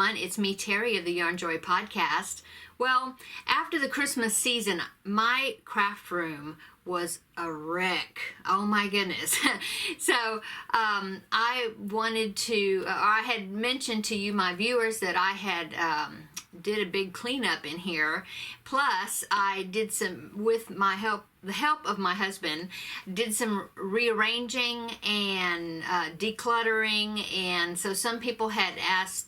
everyone. It's me, Terri, of the Yarnjoy podcast. Well, after the Christmas season, my craft room was a wreck. Oh my goodness. So I wanted to, I had mentioned to you, my viewers, that I had did a big cleanup in here. Plus, I did some, with the help of my husband, did some rearranging and decluttering. And so some people had asked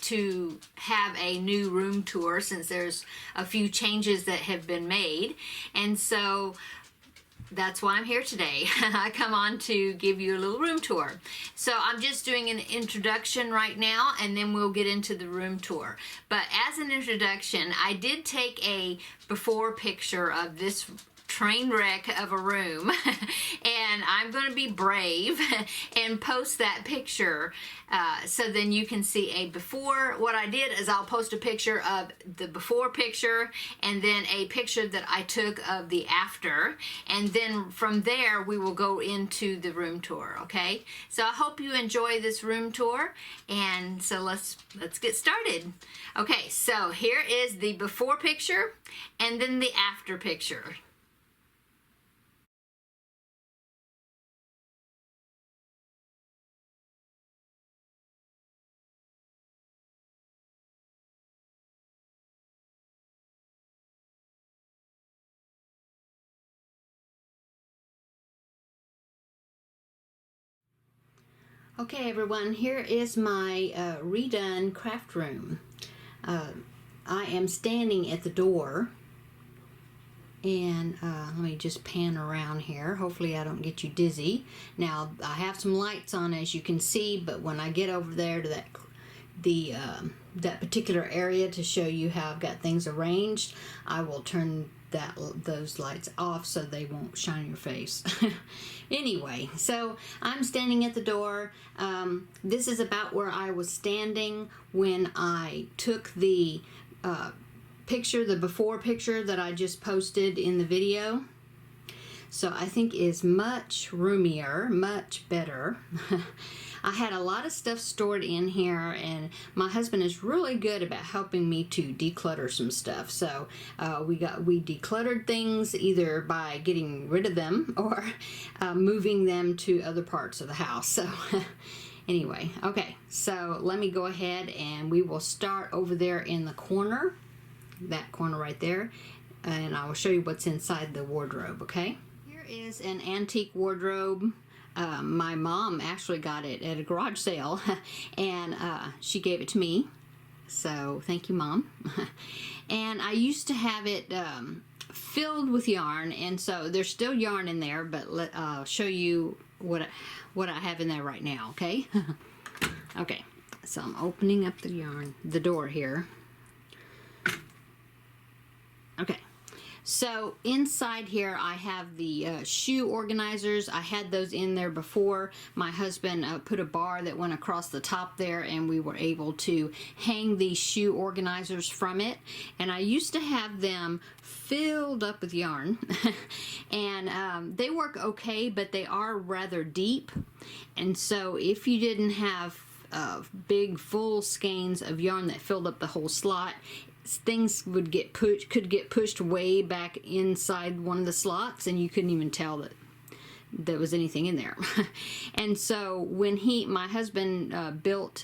to have a new room tour since there's a few changes that have been made. And so that's why I'm here today. I come on to give you a little room tour. So I'm just doing an introduction right now, and then we'll get into the room tour. But as an introduction, I did take a before picture of this train wreck of a room, and I'm going to be brave and post that picture so then you can see a before. What I did is I'll post a picture of the before picture and then a picture that I took of the after, and then from there we will go into the room tour. Okay, so I hope you enjoy this room tour, and so let's get started. Okay, so here is the before picture and then the after picture. Okay everyone, here is my redone craft room. I am standing at the door, and let me just pan around here. Hopefully I don't get you dizzy. Now I have some lights on, as you can see, but when I get over there to that particular area to show you how I've got things arranged, I will turn those lights off so they won't shine in your face. Anyway, so I'm standing at the door. This is about where I was standing when I took the picture, the before picture that I just posted in the video. So I think is much roomier, much better. I had a lot of stuff stored in here, and my husband is really good about helping me to declutter some stuff. So we decluttered things either by getting rid of them or moving them to other parts of the house. So anyway, okay, so let me go ahead and we will start over there in the corner, that corner right there, and I will show you what's inside the wardrobe. Okay, here is an antique wardrobe. My mom actually got it at a garage sale, and she gave it to me, so thank you, Mom. And I used to have it filled with yarn, and so there's still yarn in there, but I'll show you what I have in there right now. Okay. Okay, so I'm opening up the door here. Okay. So inside here I have the shoe organizers. I had those in there before. My husband put a bar that went across the top there, and we were able to hang these shoe organizers from it. And I used to have them filled up with yarn and they work okay, but they are rather deep. And so if you didn't have big full skeins of yarn that filled up the whole slot, things could get pushed way back inside one of the slots, and you couldn't even tell that there was anything in there. And so when my husband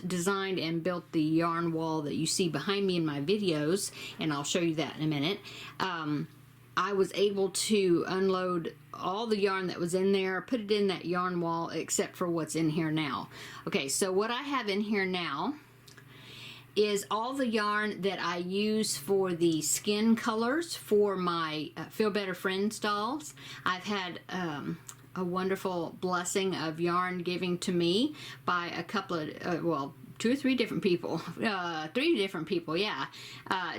designed and built the yarn wall that you see behind me in my videos, and I'll show you that in a minute, I was able to unload all the yarn that was in there, put it in that yarn wall, except for what's in here now. Okay, so what I have in here now is all the yarn that I use for the skin colors for my Feel Better Friends dolls. I've had a wonderful blessing of yarn giving to me by a couple of, well, 2 or 3 different people, 3 different people, yeah,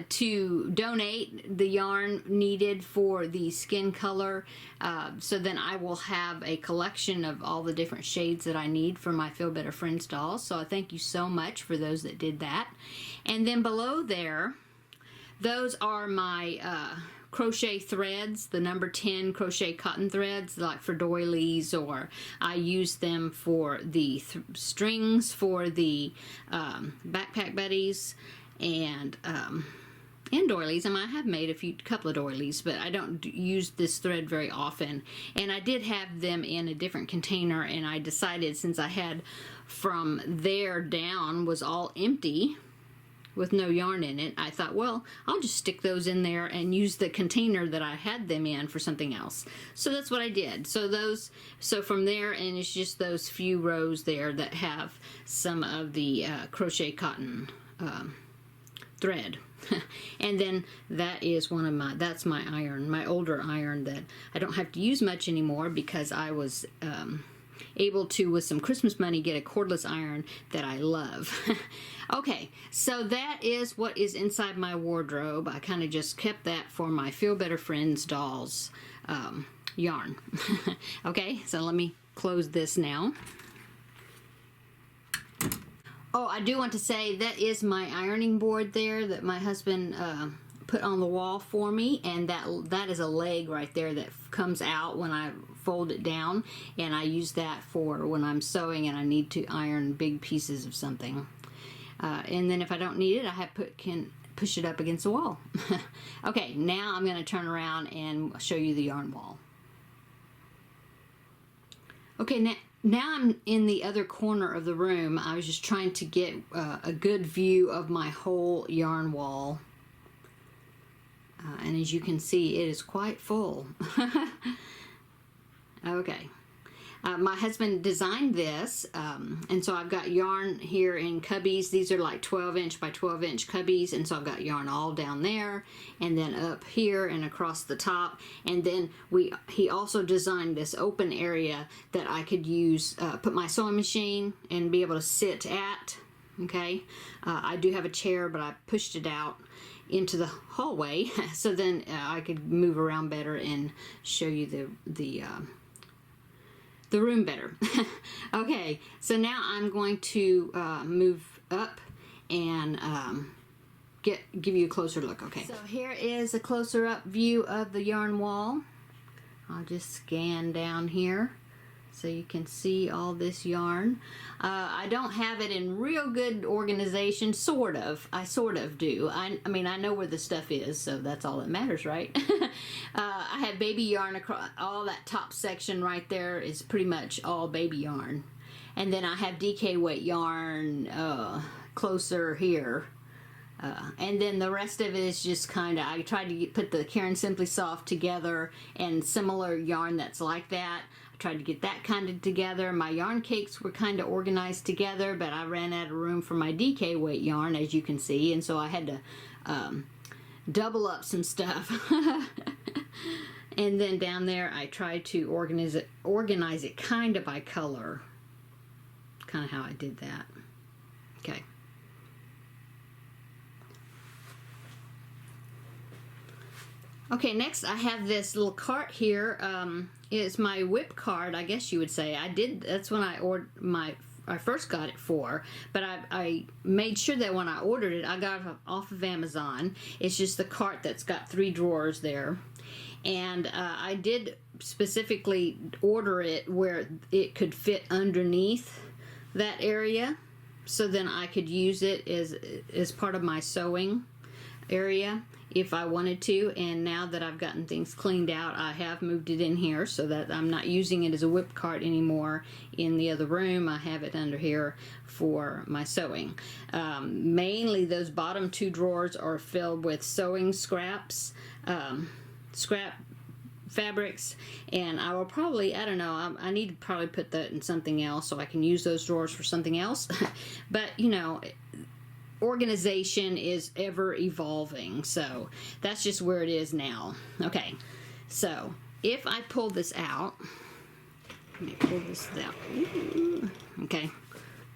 to donate the yarn needed for the skin color. So then I will have a collection of all the different shades that I need for my Feel Better Friends dolls. So I thank you so much for those that did that. And then below there, those are my crochet threads, the number 10 crochet cotton threads, like for doilies, or I use them for the strings for the backpack buddies and doilies. I have made a couple of doilies, but I don't use this thread very often. And I did have them in a different container, and I decided, since I had from there down was all empty with no yarn in it, I thought, well, I'll just stick those in there and use the container that I had them in for something else. So that's what I did. So from there, and it's just those few rows there that have some of the crochet cotton thread. And then that is that's my iron, my older iron that I don't have to use much anymore, because I was able to, with some Christmas money, get a cordless iron that I love. Okay, so that is what is inside my wardrobe. I kind of just kept that for my Feel Better Friends dolls yarn. Okay, so let me close this now. Oh, I do want to say that is my ironing board there that my husband put on the wall for me, and that is a leg right there that comes out when I fold it down, and I use that for when I'm sewing and I need to iron big pieces of something. And then if I don't need it, can push it up against the wall. Okay, now I'm going to turn around and show you the yarn wall. Okay, now I'm in the other corner of the room. I was just trying to get a good view of my whole yarn wall. And as you can see, it is quite full. Okay. My husband designed this, and so I've got yarn here in cubbies. These are like 12-inch by 12-inch cubbies, and so I've got yarn all down there, and then up here and across the top. And then he also designed this open area that I could use, put my sewing machine and be able to sit at. Okay, I do have a chair, but I pushed it out into the hallway, so then I could move around better and show you the room better. Okay, so now I'm going to move up and give you a closer look. Okay, so here is a closer up view of the yarn wall. I'll just scan down here so you can see all this yarn. I don't have it in real good organization, sort of. I sort of do. I mean, I know where the stuff is, so that's all that matters, right? I have baby yarn across, all that top section right there is pretty much all baby yarn. And then I have DK weight yarn closer here. And then the rest of it is just kind of, I tried to put the Caron Simply Soft together and similar yarn that's like that. Tried to get that kind of together. My yarn cakes were kind of organized together, but I ran out of room for my DK weight yarn, as you can see, and so I had to double up some stuff. And then down there I tried to organize it kind of by color. Kind of how I did that. Okay. Okay, next I have this little cart here. It's my whip cart, I guess you would say. That's when I first got it for, but I made sure that when I ordered it, I got it off of Amazon. It's just the cart that's got 3 drawers there. And I did specifically order it where it could fit underneath that area, so then I could use it as part of my sewing area if I wanted to. And now that I've gotten things cleaned out, I have moved it in here so that I'm not using it as a whip cart anymore in the other room. I have it under here for my sewing. Mainly those bottom 2 drawers are filled with sewing scraps, scrap fabrics, and I will probably, I don't know, I need to probably put that in something else so I can use those drawers for something else. But you know, organization is ever evolving, so that's just where it is now. Okay, so if I pull this out, let me pull this out. Ooh. Okay,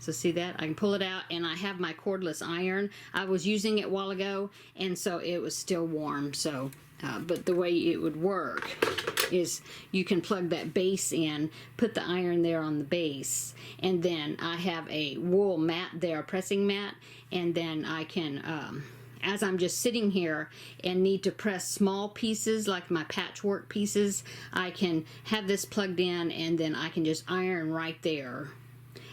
so see that? I can pull it out, and I have my cordless iron. I was using it a while ago, and so it was still warm. So, but the way it would work is you can plug that base in, put the iron there on the base, and then I have a wool mat there, a pressing mat, and then I can as I'm just sitting here and need to press small pieces like my patchwork pieces, I can have this plugged in and then I can just iron right there.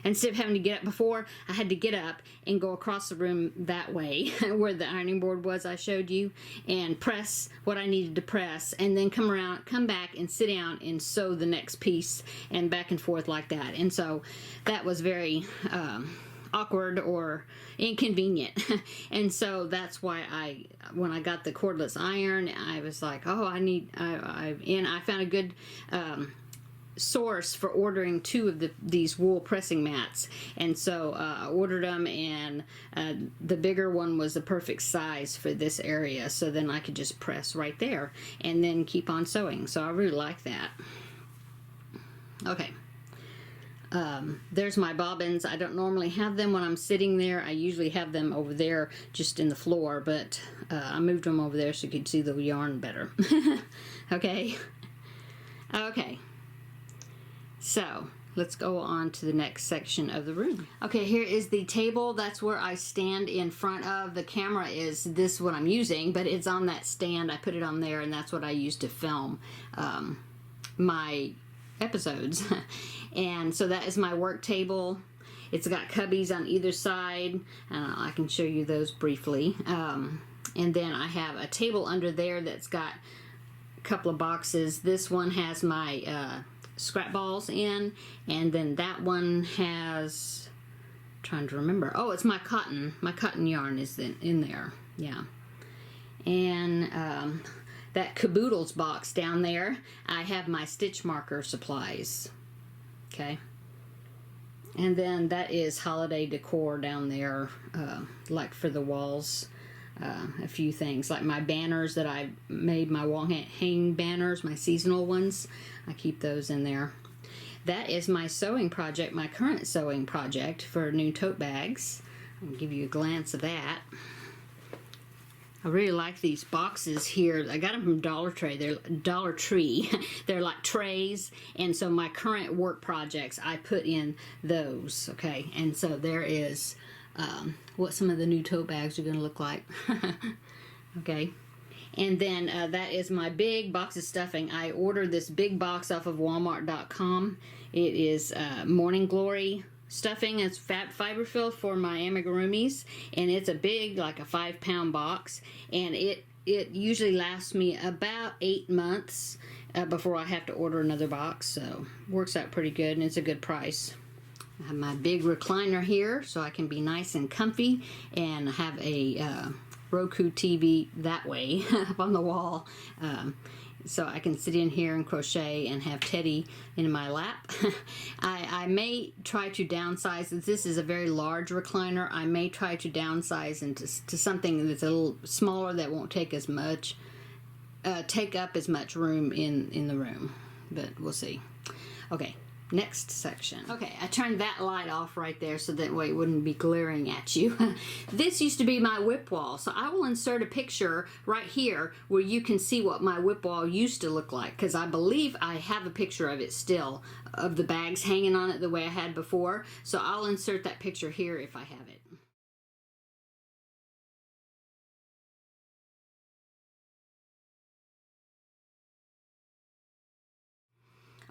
Instead of having to get up before, I had to get up and go across the room that way where the ironing board was I showed you, and press what I needed to press, and then come around, come back and sit down and sew the next piece, and back and forth like that. And so that was very awkward or inconvenient. And so that's why when I got the cordless iron, I was like, oh, and I found a good source for ordering 2 of these wool pressing mats, and so I ordered them, and the bigger one was the perfect size for this area, so then I could just press right there and then keep on sewing. So I really like that. Okay, there's my bobbins. I don't normally have them when I'm sitting there. I usually have them over there just in the floor, but I moved them over there so you could see the yarn better. Okay. So let's go on to the next section of the room. Okay, here is the table. That's where I stand in front of. The camera is this what I'm using, but it's on that stand. I put it on there, and that's what I use to film my episodes. And so that is my work table. It's got cubbies on either side. I can show you those briefly. And then I have a table under there that's got a couple of boxes. This one has my scrap balls in, and then that one has, I'm trying to remember, oh, it's my cotton yarn is in there, yeah. And that caboodles box down there, I have my stitch marker supplies. Okay, and then that is holiday decor down there, like for the walls. A few things like my banners that I made, my wall hanging banners, my seasonal ones. I keep those in there. That is my sewing project, my current sewing project for new tote bags. I'll give you a glance of that. I really like these boxes here. I got them from Dollar Tree. They're like trays, and so my current work projects, I put in those. Okay, and so there is what some of the new tote bags are going to look like. Okay, and then that is my big box of stuffing. I ordered this big box off of Walmart.com. It is Morning Glory stuffing. It's fiber fill for my amigurumis, and it's a big, like a 5-pound box, and it usually lasts me about 8 months before I have to order another box, so works out pretty good, and it's a good price. I have my big recliner here so I can be nice and comfy, and have a Roku TV that way up on the wall, so I can sit in here and crochet and have Teddy in my lap. I may try to downsize. This is a very large recliner. I may try to downsize into something that's a little smaller that won't take as much, take up as much room in the room, but we'll see. Okay. Next section. Okay, I turned that light off right there so that way it wouldn't be glaring at you. This used to be my whip wall, so I will insert a picture right here where you can see what my whip wall used to look like, because I believe I have a picture of it still, of the bags hanging on it the way I had before, so I'll insert that picture here if I have it.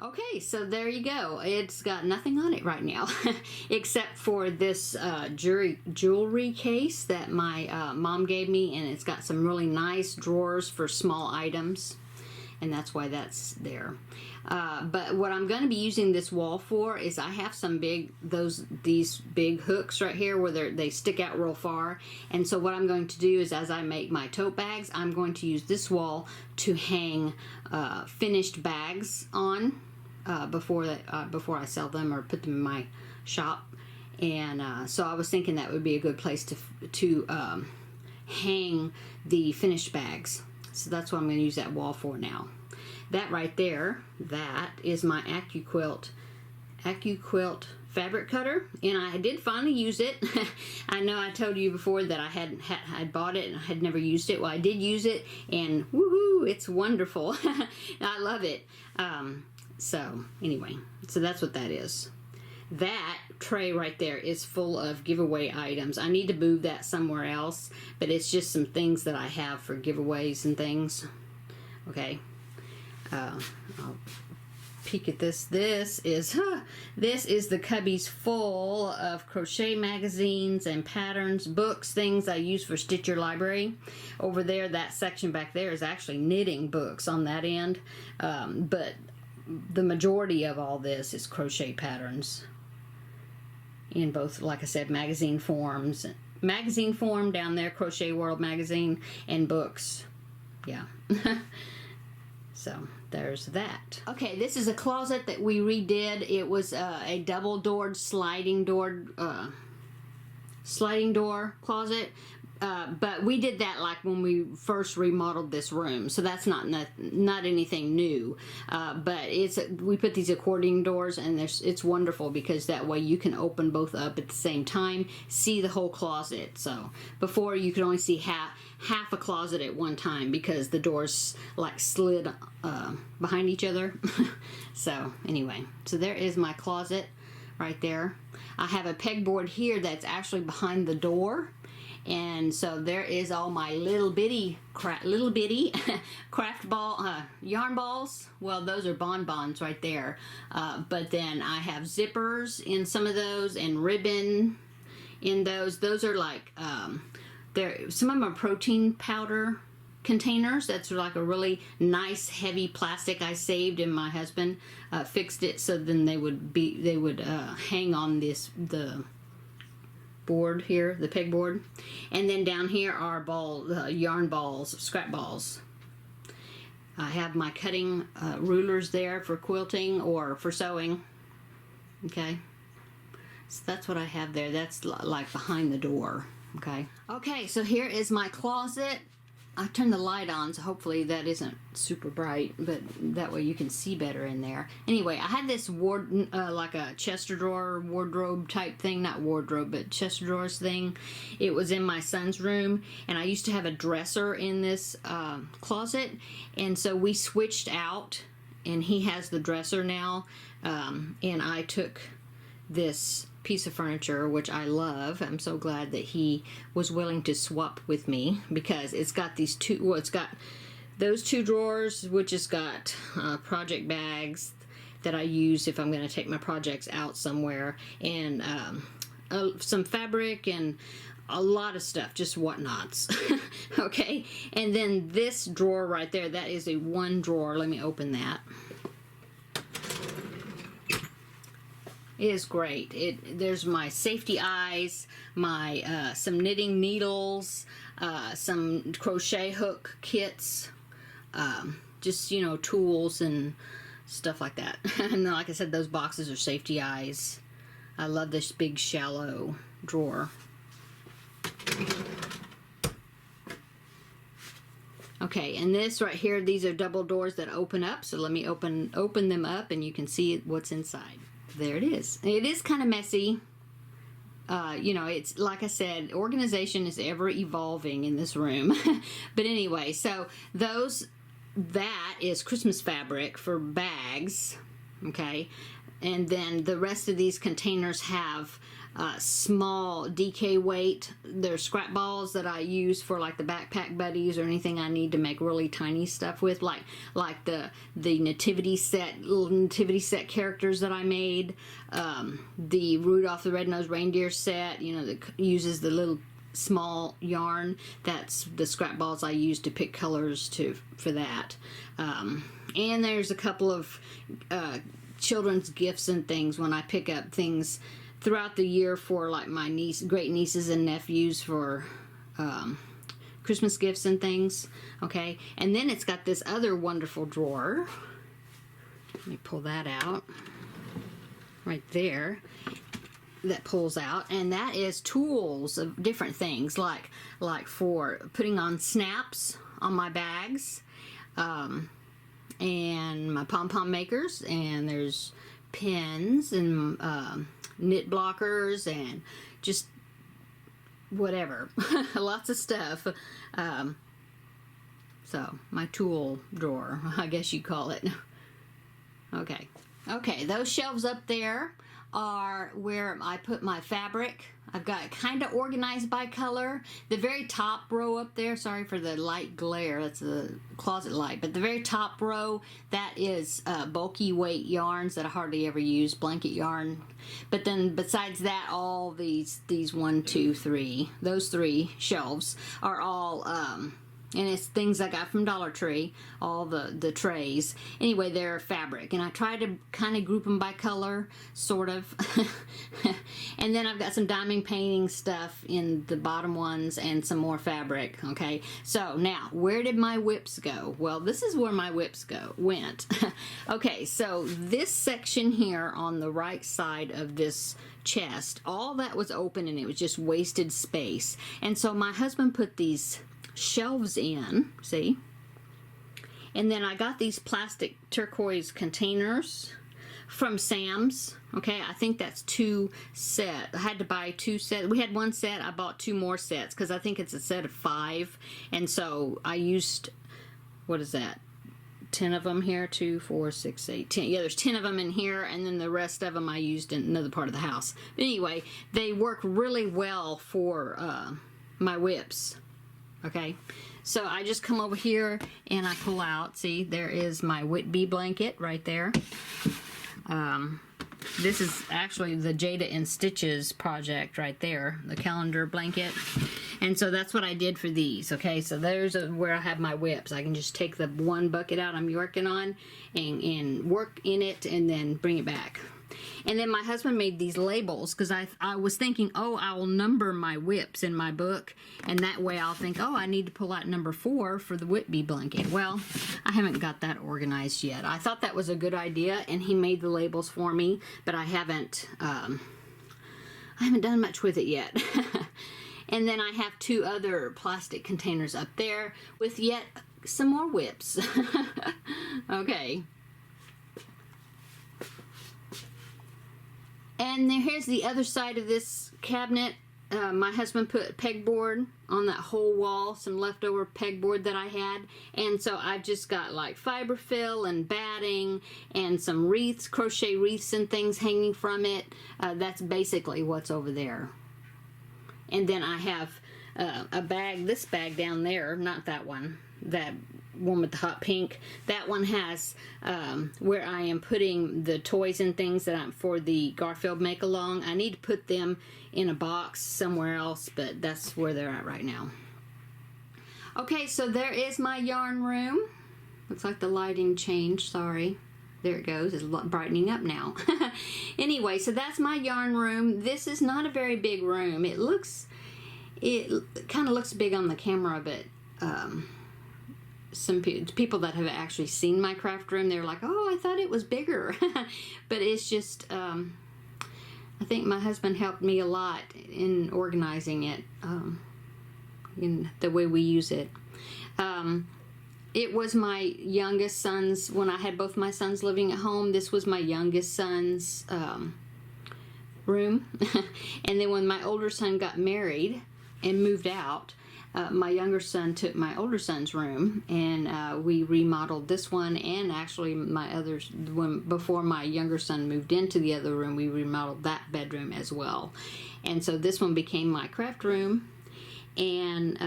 Okay, so there you go. It's got nothing on it right now except for this jewelry case that my mom gave me, and it's got some really nice drawers for small items, and that's why that's there. But what I'm going to be using this wall for is I have some these big hooks right here where they stick out real far, and so what I'm going to do is, as I make my tote bags, I'm going to use this wall to hang finished bags on before I sell them or put them in my shop. And so I was thinking that would be a good place to hang the finished bags. So that's what I'm going to use that wall for now. That right there, that is my AccuQuilt fabric cutter, and I did finally use it. I know I told you before that I bought it and I had never used it. Well, I did use it, and woohoo, it's wonderful. I love it. So anyway, so that's what that is. that tray right there is full of giveaway items. I need to move that somewhere else, but it's just some things that I have for giveaways and things. Okay, I'll peek at this. This is the cubbies full of crochet magazines and patterns, books, things I use for Stitch Your Library. Over there, that section back there is actually knitting books on that end, but the majority of all this is crochet patterns in both, like I said, magazine form down there, Crochet World magazine, and books. Yeah. So there's that. Okay, this is a closet that we redid. It was a double-doored sliding door closet. But we did that like when we first remodeled this room, so that's not anything new. But we put these accordion doors, and it's wonderful because that way you can open both up at the same time, see the whole closet. So before you could only see half a closet at one time because the doors like slid behind each other. So anyway, so there is my closet right there. I have a pegboard here that's actually behind the door. And so there is all my little bitty craft ball, yarn balls. Well, those are bonbons right there. But then I have zippers in some of those and ribbon in those. Those are like, some of them are protein powder containers. That's like a really nice heavy plastic I saved, and my husband fixed it so then they would hang on the board here, the pegboard. And then down here are yarn balls, scrap balls. I have my cutting rulers there for quilting or for sewing. Okay, so that's what I have there. That's like behind the door. Okay, so here is my closet. I turned the light on, so hopefully that isn't super bright, but that way you can see better in there. Anyway, I had this like a chest of drawer wardrobe type thing, not wardrobe, but chest of drawers thing. It was in my son's room, and I used to have a dresser in this closet, and so we switched out, and he has the dresser now, and I took this piece of furniture, which I love. I'm so glad that he was willing to swap with me, because it's got these it's got those two drawers, which has got project bags that I use if I'm going to take my projects out somewhere, and some fabric and a lot of stuff, just whatnots. Okay, and then this drawer right there, that is a one drawer. Let me open that. It is great. There's my safety eyes, my some knitting needles, some crochet hook kits, just, you know, tools and stuff like that. And then, like I said, those boxes are safety eyes. I love this big shallow drawer. Okay, and this right here, these are double doors that open up. So let me open them up, and you can see what's inside. There it is. It is kind of messy. You know, it's like I said, organization is ever evolving in this room. But anyway, so that is Christmas fabric for bags. Okay, and then the rest of these containers have small DK weight. They're scrap balls that I use for like the backpack buddies or anything I need to make really tiny stuff with, like the nativity set, little nativity set characters that I made, the Rudolph the Red-Nosed Reindeer set, you know, that uses the little small yarn. That's the scrap balls I use to pick colors for that. And there's a couple of children's gifts and things when I pick up things throughout the year for like my great nieces and nephews for Christmas gifts and things. Okay, and then it's got this other wonderful drawer. Let me pull that out right there. That pulls out, and that is tools of different things, like for putting on snaps on my bags, and my pom-pom makers, and there's pins and knit blockers and just whatever. Lots of stuff. So my tool drawer, I guess you call it. Okay, those shelves up there are where I put my fabric. I've got it kind of organized by color. The very top row up there, sorry for the light glare, that's the closet light, but the very top row, that is bulky weight yarns that I hardly ever use, blanket yarn. But then besides that, all these 1, 2, 3, those 3 shelves are all and it's things I got from Dollar Tree, all the trays. Anyway, they're fabric, and I try to kind of group them by color, sort of. And then I've got some diamond painting stuff in the bottom ones and some more fabric, okay? So now, where did my whips go? Well, this is where my whips went. Okay, so this section here on the right side of this chest, all that was open and it was just wasted space. And so my husband put these shelves in, see? And then I got these plastic turquoise containers from Sam's. Okay, I think that's 2 sets. I had to buy 2 sets. We had 1 set. I bought 2 more sets because I think it's a set of 5. And so I used, what is that? 10 of them here, 2, 4, 6, 8, 10. Yeah, there's 10 of them in here, and then the rest of them I used in another part of the house. But anyway, they work really well for my whips. Okay, so I just come over here and I pull out, see, there is my Whitby blanket right there. This is actually the Jada and Stitches project right there, the calendar blanket. And so that's what I did for these, okay? So there's where I have my whips. I can just take the one bucket out I'm working on and work in it and then bring it back. And then my husband made these labels because I was thinking, oh, I will number my whips in my book, and that way I'll think, oh, I need to pull out number 4 for the Whitby blanket. Well, I haven't got that organized yet. I thought that was a good idea, and he made the labels for me, but I haven't done much with it yet. And then I have 2 other plastic containers up there with yet some more whips. Okay. And then here's the other side of this cabinet. My husband put pegboard on that whole wall, some leftover pegboard that I had. And so I've just got like fiber fill and batting and some wreaths, crochet wreaths and things hanging from it. That's basically what's over there. And then I have a bag, this bag down there, not that one, that one with the hot pink. That one has where I am putting the toys and things that I'm for the Garfield make along. I need to put them in a box somewhere else, but that's where they're at right now. Okay, so there is my yarn room. Looks like the lighting changed, sorry. There it goes, it's brightening up now. Anyway, so that's my yarn room. This is not a very big room. It kind of looks big on the camera, but some people that have actually seen my craft room, they're like, oh, I thought it was bigger. But it's just, I think my husband helped me a lot in organizing it, in the way we use it. It was my youngest son's, when I had both my sons living at home, this was my youngest son's room. And then when my older son got married and moved out, my younger son took my older son's room, and we remodeled this one, and actually my others, before my younger son moved into the other room, we remodeled that bedroom as well. And so this one became my craft room, and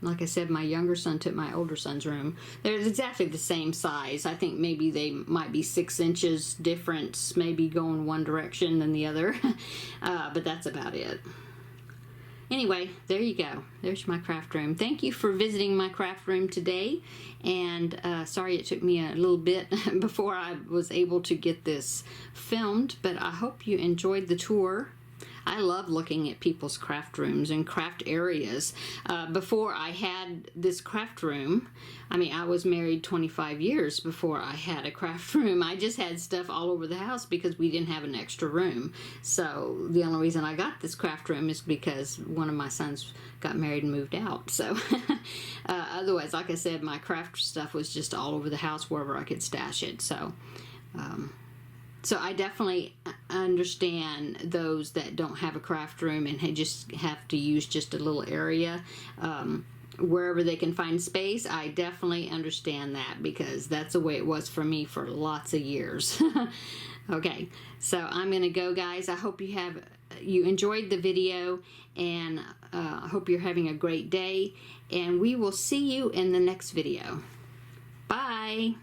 like I said, my younger son took my older son's room. They're exactly the same size. I think maybe they might be 6 inches difference, maybe going one direction than the other, but that's about it. Anyway, there you go. There's my craft room. Thank you for visiting my craft room today. And sorry it took me a little bit before I was able to get this filmed, but I hope you enjoyed the tour. I love looking at people's craft rooms and craft areas. Before I had this craft room, I mean, I was married 25 years before I had a craft room. I just had stuff all over the house because we didn't have an extra room. So the only reason I got this craft room is because one of my sons got married and moved out. So otherwise, like I said, my craft stuff was just all over the house wherever I could stash it. So so I definitely understand those that don't have a craft room and just have to use just a little area. wherever they can find space. I definitely understand that, because that's the way it was for me for lots of years. Okay, so I'm gonna go, guys. I hope you enjoyed the video, and I hope you're having a great day, and we will see you in the next video. Bye.